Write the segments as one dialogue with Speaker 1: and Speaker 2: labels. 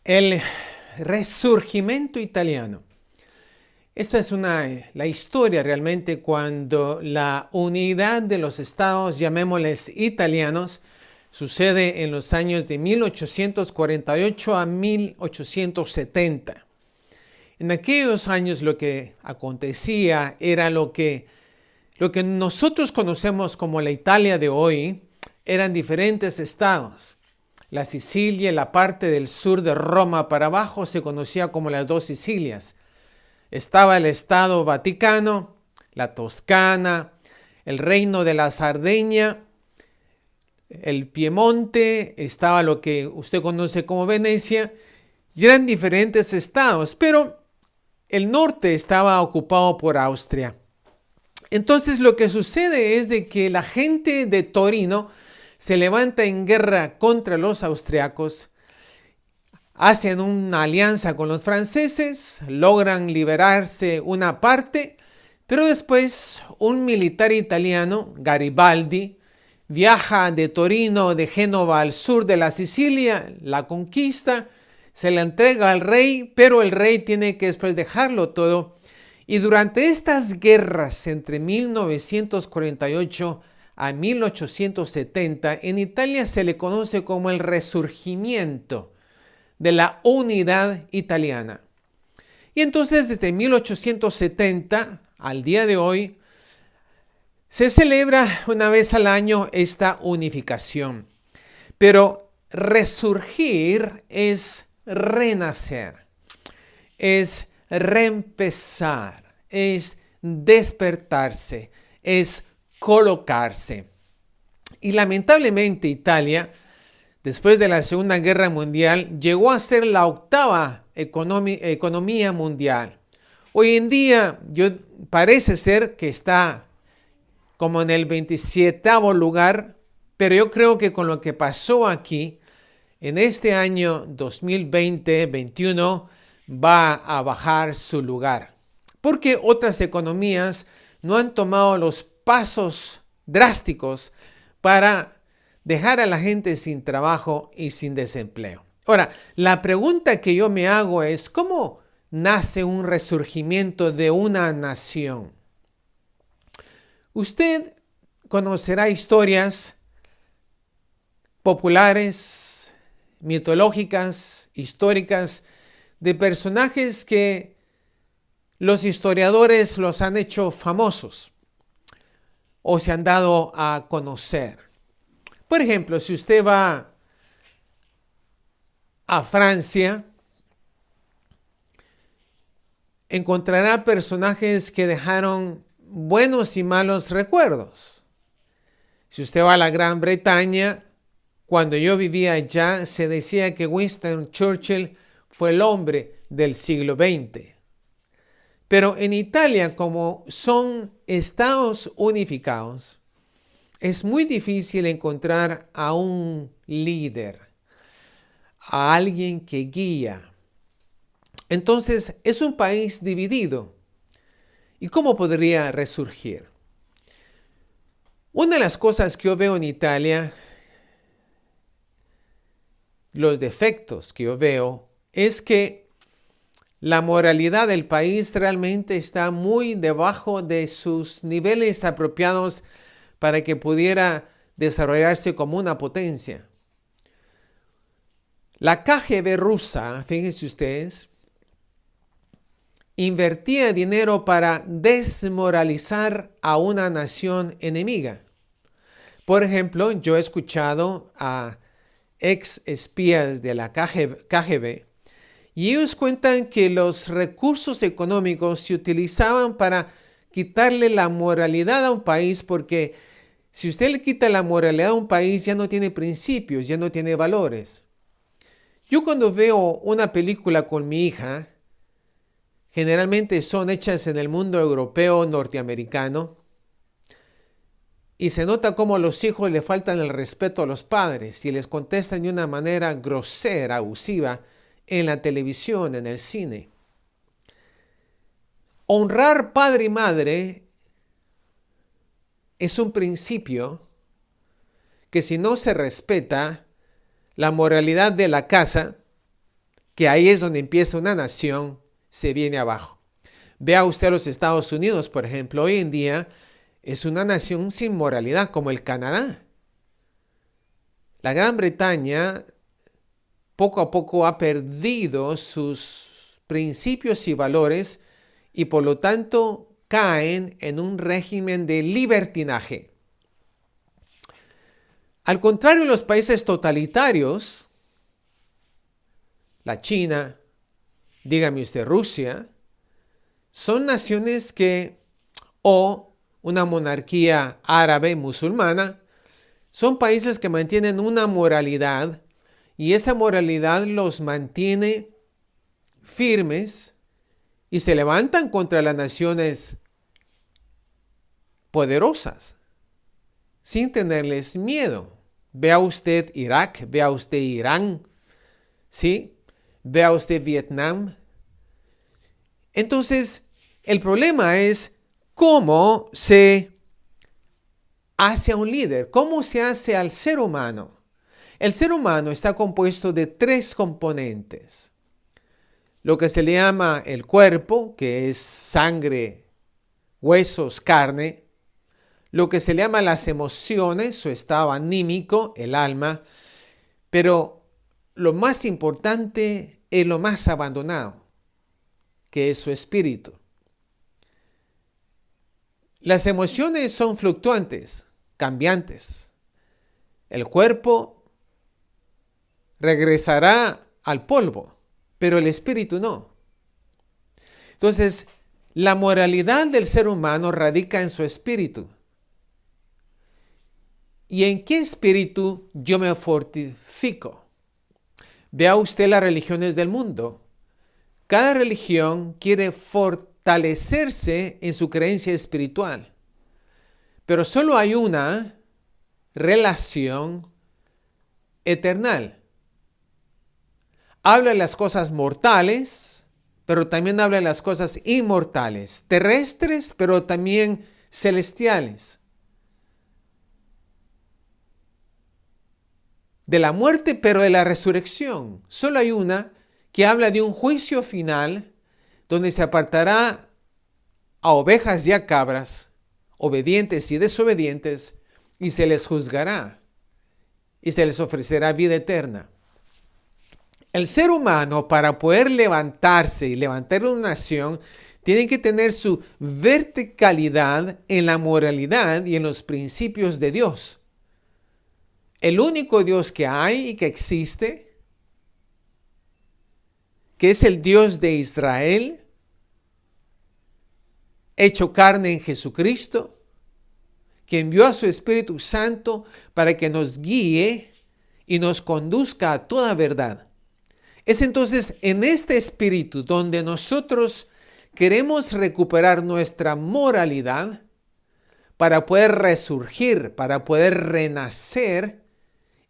Speaker 1: El Resurgimiento italiano. Esta es la historia realmente cuando la unidad de los estados, llamémosles italianos, sucede en los años de 1848 a 1870. En aquellos años lo que acontecía era lo que nosotros conocemos como la Italia de hoy. Eran diferentes estados. La Sicilia, la parte del sur de Roma para abajo, se conocía como las dos Sicilias. Estaba el Estado Vaticano, la Toscana, el Reino de la Sardeña, el Piemonte, estaba lo que usted conoce como Venecia, y eran diferentes estados, pero el norte estaba ocupado por Austria. Entonces lo que sucede es de que la gente de Torino se levanta en guerra contra los austriacos, hacen una alianza con los franceses, logran liberarse una parte, pero después un militar italiano, Garibaldi, viaja de Torino, de Génova al sur de la Sicilia, la conquista, se la entrega al rey, pero el rey tiene que después dejarlo todo. Y durante estas guerras entre 1948 a 1870, en Italia se le conoce como el Resurgimiento de la unidad italiana. Y entonces desde 1870 al día de hoy se celebra una vez al año esta unificación. Pero resurgir es renacer, es reempezar, es despertarse, es colocarse. Y lamentablemente Italia, después de la Segunda Guerra Mundial, llegó a ser la octava economía mundial. Hoy en día parece ser que está como en el 27º lugar, pero yo creo que con lo que pasó aquí, en este año 2020-21, va a bajar su lugar. Porque otras economías no han tomado los pasos drásticos para dejar a la gente sin trabajo y sin desempleo. Ahora, la pregunta que yo me hago es, ¿cómo nace un resurgimiento de una nación? Usted conocerá historias populares, mitológicas, históricas, de personajes que los historiadores los han hecho famosos o se han dado a conocer. Por ejemplo, si usted va a Francia, encontrará personajes que dejaron buenos y malos recuerdos. Si usted va a la Gran Bretaña, cuando yo vivía allá, se decía que Winston Churchill fue el hombre del siglo XX. Pero en Italia, como son estados unificados, es muy difícil encontrar a un líder, a alguien que guía. Entonces, es un país dividido. ¿Y cómo podría resurgir? Una de las cosas que yo veo en Italia, los defectos que yo veo, es que la moralidad del país realmente está muy debajo de sus niveles apropiados para que pudiera desarrollarse como una potencia. La KGB rusa, fíjense ustedes, invertía dinero para desmoralizar a una nación enemiga. Por ejemplo, yo he escuchado a ex espías de la KGB y ellos cuentan que los recursos económicos se utilizaban para quitarle la moralidad a un país, porque si usted le quita la moralidad a un país ya no tiene principios, ya no tiene valores. Yo cuando veo una película con mi hija, generalmente son hechas en el mundo europeo norteamericano, y se nota cómo a los hijos le faltan el respeto a los padres y les contestan de una manera grosera, abusiva, en la televisión, en el cine. Honrar padre y madre es un principio que si no se respeta la moralidad de la casa, que ahí es donde empieza una nación, se viene abajo. Vea usted a los Estados Unidos, por ejemplo, hoy en día es una nación sin moralidad, como el Canadá. La Gran Bretaña poco a poco ha perdido sus principios y valores y por lo tanto caen en un régimen de libertinaje. Al contrario, los países totalitarios, la China, dígame usted Rusia, son naciones o una monarquía árabe musulmana, son países que mantienen una moralidad y esa moralidad los mantiene firmes y se levantan contra las naciones poderosas sin tenerles miedo. Vea usted Irak, vea usted Irán, ¿sí? Vea usted Vietnam. Entonces, el problema es cómo se hace a un líder, cómo se hace al ser humano. El ser humano está compuesto de 3 componentes. Lo que se le llama el cuerpo, que es sangre, huesos, carne. Lo que se le llama las emociones, su estado anímico, el alma. Pero lo más importante es lo más abandonado, que es su espíritu. Las emociones son fluctuantes, cambiantes. El cuerpo regresará al polvo, pero el espíritu no. Entonces, la moralidad del ser humano radica en su espíritu. ¿Y en qué espíritu yo me fortifico? Vea usted las religiones del mundo. Cada religión quiere fortalecerse en su creencia espiritual. Pero solo hay una relación eterna. Habla de las cosas mortales, pero también habla de las cosas inmortales, terrestres, pero también celestiales. De la muerte, pero de la resurrección. Solo hay una que habla de un juicio final donde se apartará a ovejas y a cabras, obedientes y desobedientes, y se les juzgará y se les ofrecerá vida eterna. El ser humano, para poder levantarse y levantar una nación, tiene que tener su verticalidad en la moralidad y en los principios de Dios. El único Dios que hay y que existe, que es el Dios de Israel, hecho carne en Jesucristo, que envió a su Espíritu Santo para que nos guíe y nos conduzca a toda verdad. Es entonces en este espíritu donde nosotros queremos recuperar nuestra moralidad para poder resurgir, para poder renacer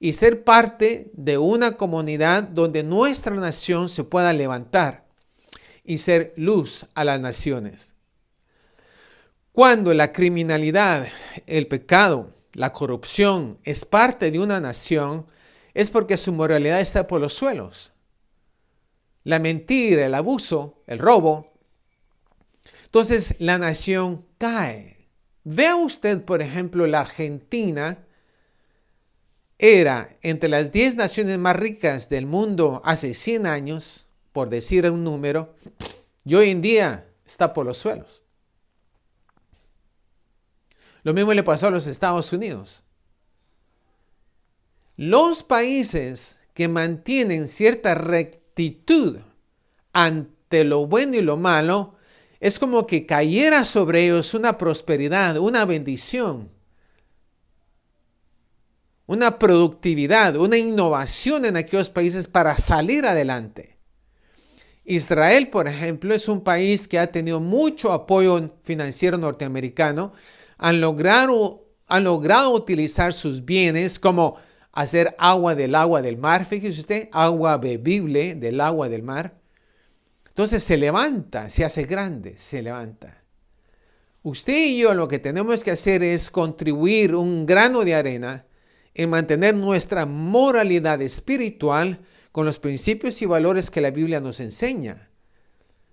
Speaker 1: y ser parte de una comunidad donde nuestra nación se pueda levantar y ser luz a las naciones. Cuando la criminalidad, el pecado, la corrupción es parte de una nación, es porque su moralidad está por los suelos. La mentira, el abuso, el robo. Entonces la nación cae. Vea usted, por ejemplo, la Argentina era entre las 10 naciones más ricas del mundo hace 100 años, por decir un número, y hoy en día está por los suelos. Lo mismo le pasó a los Estados Unidos. Los países que mantienen cierta rectitud ante lo bueno y lo malo, es como que cayera sobre ellos una prosperidad, una bendición, una productividad, una innovación en aquellos países para salir adelante. Israel, por ejemplo, es un país que ha tenido mucho apoyo financiero norteamericano. Han logrado utilizar sus bienes como hacer agua del mar, fíjese usted, agua bebible del agua del mar. Entonces se levanta, se hace grande, se levanta. Usted y yo lo que tenemos que hacer es contribuir un grano de arena en mantener nuestra moralidad espiritual con los principios y valores que la Biblia nos enseña.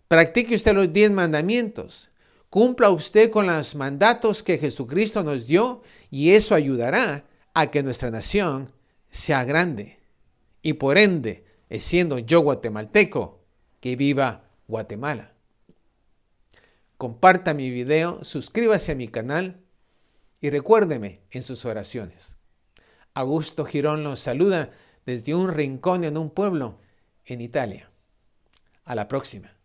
Speaker 1: Practique usted los 10 mandamientos. Cumpla usted con los mandatos que Jesucristo nos dio y eso ayudará a que nuestra nación sea grande. Y por ende, siendo yo guatemalteco, que viva Guatemala. Comparta mi video, suscríbase a mi canal y recuérdeme en sus oraciones. Augusto Girón los saluda desde un rincón en un pueblo en Italia. A la próxima.